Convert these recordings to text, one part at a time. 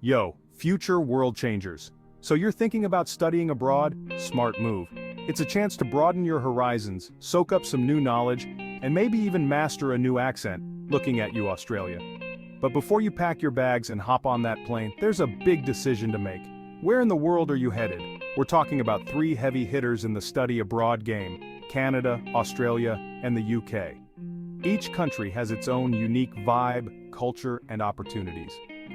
Yo, future world changers. So you're thinking about studying abroad? Smart move. It's a chance to broaden your horizons, soak up some new knowledge, and maybe even master a new accent, looking at you, Australia. But before you pack your bags and hop on that plane, there's a big decision to make. Where in the world are you headed? We're talking about three heavy hitters in the study abroad game: Canada, Australia, and the UK. Each country has its own unique vibe, culture, and opportunities.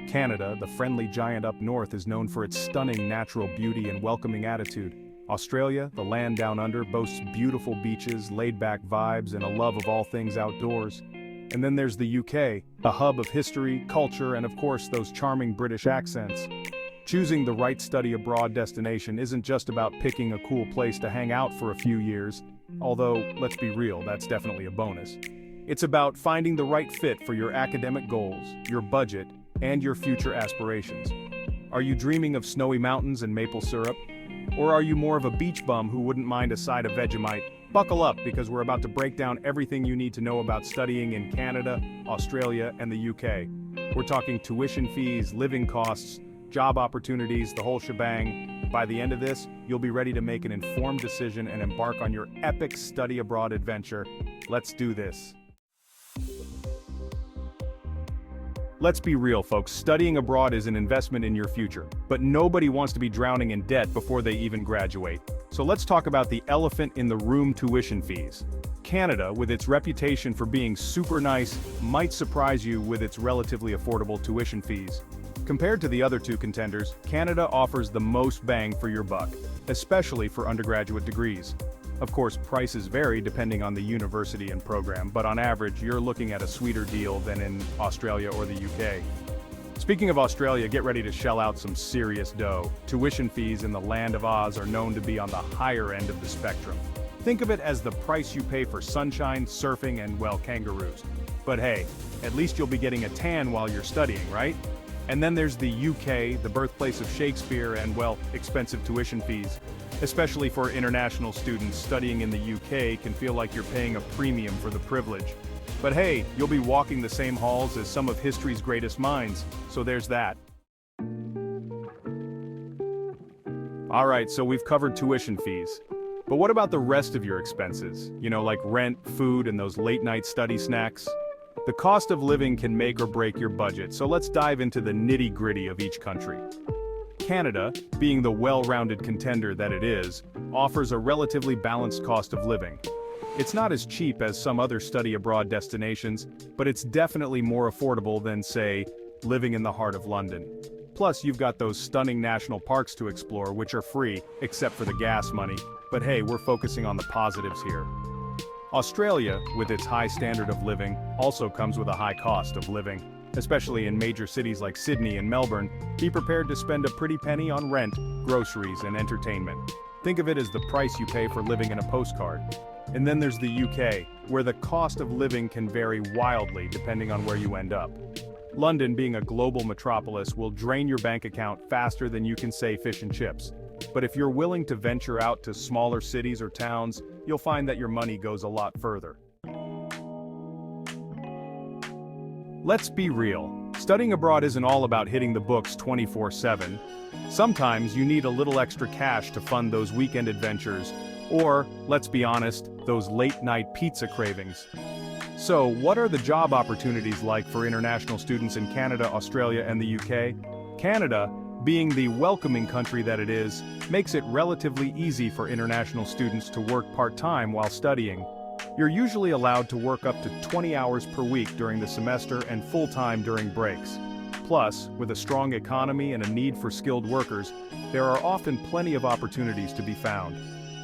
Canada, the friendly giant up north, is known for its stunning natural beauty and welcoming attitude. Australia, the land down under, boasts beautiful beaches, laid-back vibes, and a love of all things outdoors. And then there's the UK, a hub of history, culture, and of course those charming British accents. Choosing the right study abroad destination isn't just about picking a cool place to hang out for a few years, although, let's be real, that's definitely a bonus. It's about finding the right fit for your academic goals, your budget, and your future aspirations. Are you dreaming of snowy mountains and maple syrup? Or are you more of a beach bum who wouldn't mind a side of Vegemite? Buckle up, because we're about to break down everything you need to know about studying in Canada, Australia, and the UK. We're talking tuition fees, living costs, job opportunities, the whole shebang. By the end of this, you'll be ready to make an informed decision and embark on your epic study abroad adventure. Let's do this. Let's be real, folks, studying abroad is an investment in your future, but nobody wants to be drowning in debt before they even graduate. So let's talk about the elephant in the room: tuition fees. Canada, with its reputation for being super nice, might surprise you with its relatively affordable tuition fees. Compared to the other two contenders, Canada offers the most bang for your buck, especially for undergraduate degrees. Of course, prices vary depending on the university and program, but on average, you're looking at a sweeter deal than in Australia or the UK. Speaking of Australia, get ready to shell out some serious dough. Tuition fees in the land of Oz are known to be on the higher end of the spectrum. Think of it as the price you pay for sunshine, surfing, and, well, kangaroos. But hey, at least you'll be getting a tan while you're studying, right? And then there's the UK, the birthplace of Shakespeare, and, well, expensive tuition fees. Especially for international students, studying in the UK can feel like you're paying a premium for the privilege. But hey, you'll be walking the same halls as some of history's greatest minds, so there's that. Alright, so we've covered tuition fees. But what about the rest of your expenses? You know, like rent, food, and those late-night study snacks? The cost of living can make or break your budget, so let's dive into the nitty-gritty of each country. Canada, being the well-rounded contender that it is, offers a relatively balanced cost of living. It's not as cheap as some other study abroad destinations, but it's definitely more affordable than, say, living in the heart of London. Plus, you've got those stunning national parks to explore, which are free, except for the gas money. But hey, we're focusing on the positives here. Australia, with its high standard of living, also comes with a high cost of living. Especially in major cities like Sydney and Melbourne, be prepared to spend a pretty penny on rent, groceries, and entertainment. Think of it as the price you pay for living in a postcard. And then there's the UK, where the cost of living can vary wildly depending on where you end up. London, being a global metropolis, will drain your bank account faster than you can say fish and chips. But if you're willing to venture out to smaller cities or towns, you'll find that your money goes a lot further. Let's be real. Studying abroad isn't all about hitting the books 24/7. Sometimes you need a little extra cash to fund those weekend adventures, or, let's be honest, those late-night pizza cravings. So, what are the job opportunities like for international students in Canada, Australia, and the UK? Canada, being the welcoming country that it is, makes it relatively easy for international students to work part-time while studying. You're usually allowed to work up to 20 hours per week during the semester and full-time during breaks. Plus, with a strong economy and a need for skilled workers, there are often plenty of opportunities to be found.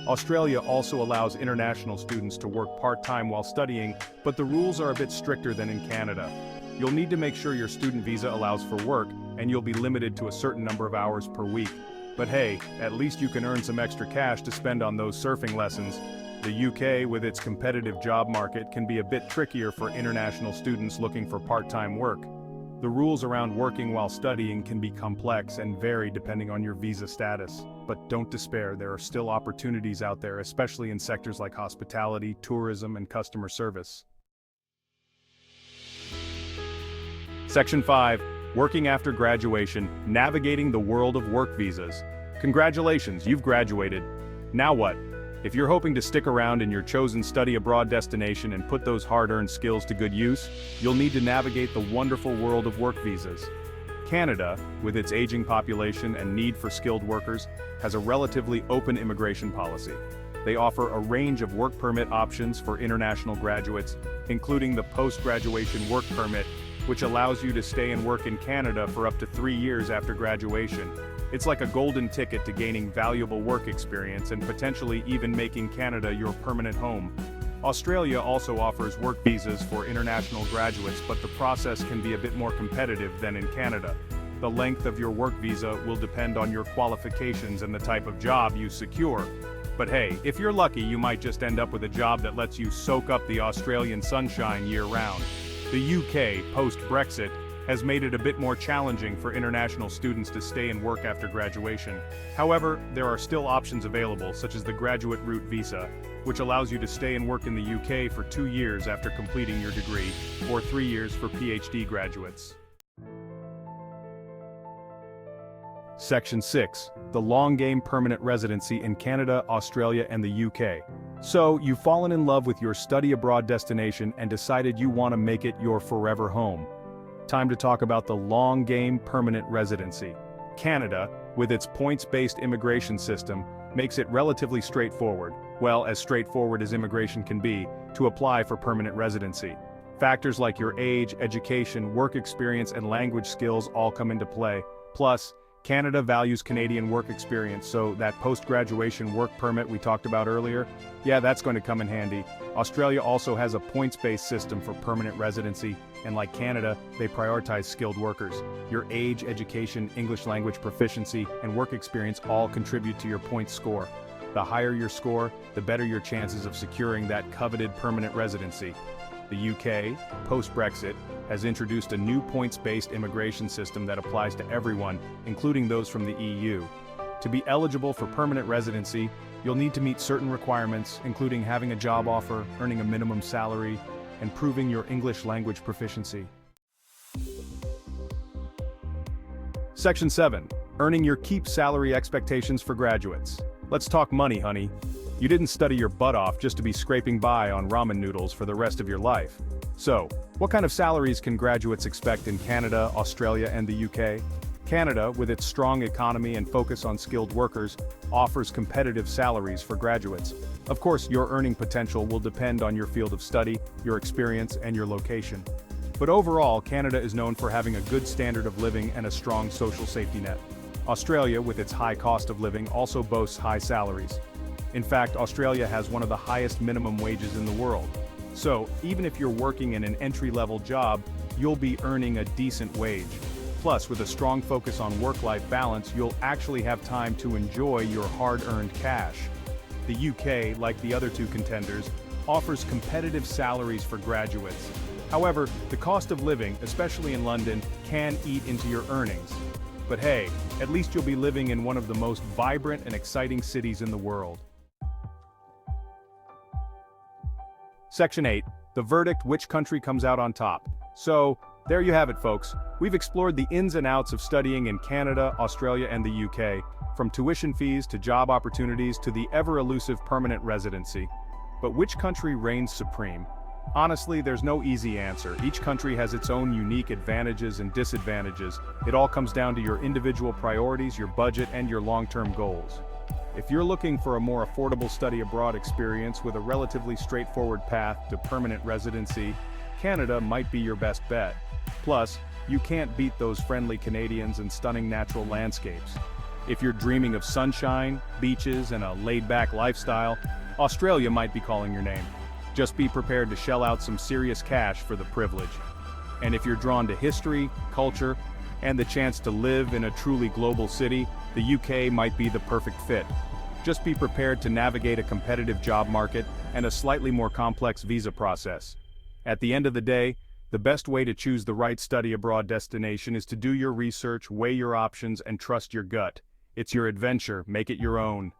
Australia also allows international students to work part-time while studying, but the rules are a bit stricter than in Canada. You'll need to make sure your student visa allows for work, and you'll be limited to a certain number of hours per week. But hey, at least you can earn some extra cash to spend on those surfing lessons. The UK, with its competitive job market, can be a bit trickier for international students looking for part-time work. The rules around working while studying can be complex and vary depending on your visa status. But don't despair, there are still opportunities out there, especially in sectors like hospitality, tourism, and customer service. Section 5. Working after graduation, navigating the world of work visas. Congratulations, you've graduated. Now what? If you're hoping to stick around in your chosen study abroad destination and put those hard-earned skills to good use, you'll need to navigate the wonderful world of work visas. Canada, with its aging population and need for skilled workers, has a relatively open immigration policy. They offer a range of work permit options for international graduates, including the post-graduation work permit, which allows you to stay and work in Canada for up to 3 years after graduation. It's like a golden ticket to gaining valuable work experience and potentially even making Canada your permanent home. Australia also offers work visas for international graduates, but the process can be a bit more competitive than in Canada. The length of your work visa will depend on your qualifications and the type of job you secure. But hey, if you're lucky, you might just end up with a job that lets you soak up the Australian sunshine year-round. The UK, post-Brexit, has made it a bit more challenging for international students to stay and work after graduation. However, there are still options available, such as the Graduate Route Visa, which allows you to stay and work in the UK for 2 years after completing your degree, or 3 years for PhD graduates. Section 6. The Long Game Permanent Residency in Canada, Australia, and the UK. So, you've fallen in love with your study abroad destination and decided you want to make it your forever home. Time to talk about the Long Game Permanent Residency. Canada, with its points-based immigration system, makes it relatively straightforward, well, as straightforward as immigration can be, to apply for permanent residency. Factors like your age, education, work experience, and language skills all come into play. Plus, Canada values Canadian work experience, so that post-graduation work permit we talked about earlier, yeah, that's going to come in handy. Australia also has a points-based system for permanent residency, and like Canada, they prioritize skilled workers. Your age, education, English language proficiency, and work experience all contribute to your points score. The higher your score, the better your chances of securing that coveted permanent residency. The UK, post-Brexit, has introduced a new points-based immigration system that applies to everyone, including those from the EU. To be eligible for permanent residency, you'll need to meet certain requirements, including having a job offer, earning a minimum salary, and proving your English language proficiency. Section 7. Earning your keep salary expectations for graduates. Let's talk money, honey. You didn't study your butt off just to be scraping by on ramen noodles for the rest of your life. So, what kind of salaries can graduates expect in Canada, Australia, and the UK? Canada, with its strong economy and focus on skilled workers, offers competitive salaries for graduates. Of course, your earning potential will depend on your field of study, your experience, and your location. But overall, Canada is known for having a good standard of living and a strong social safety net. Australia, with its high cost of living, also boasts high salaries. In fact, Australia has one of the highest minimum wages in the world. So, even if you're working in an entry-level job, you'll be earning a decent wage. Plus, with a strong focus on work-life balance, you'll actually have time to enjoy your hard-earned cash. The UK, like the other two contenders, offers competitive salaries for graduates. However, the cost of living, especially in London, can eat into your earnings. But hey, at least you'll be living in one of the most vibrant and exciting cities in the world. Section 8. The verdict: which country comes out on top? So, there you have it, folks. We've explored the ins and outs of studying in Canada, Australia, and the UK, from tuition fees to job opportunities to the ever-elusive permanent residency. But which country reigns supreme? Honestly, there's no easy answer. Each country has its own unique advantages and disadvantages. It all comes down to your individual priorities, your budget, and your long-term goals. If you're looking for a more affordable study abroad experience with a relatively straightforward path to permanent residency, Canada might be your best bet. Plus, you can't beat those friendly Canadians and stunning natural landscapes. If you're dreaming of sunshine, beaches, and a laid-back lifestyle, Australia might be calling your name. Just be prepared to shell out some serious cash for the privilege. And if you're drawn to history, culture, and the chance to live in a truly global city, the UK might be the perfect fit. Just be prepared to navigate a competitive job market and a slightly more complex visa process. At the end of the day, the best way to choose the right study abroad destination is to do your research, weigh your options, and trust your gut. It's your adventure, make it your own.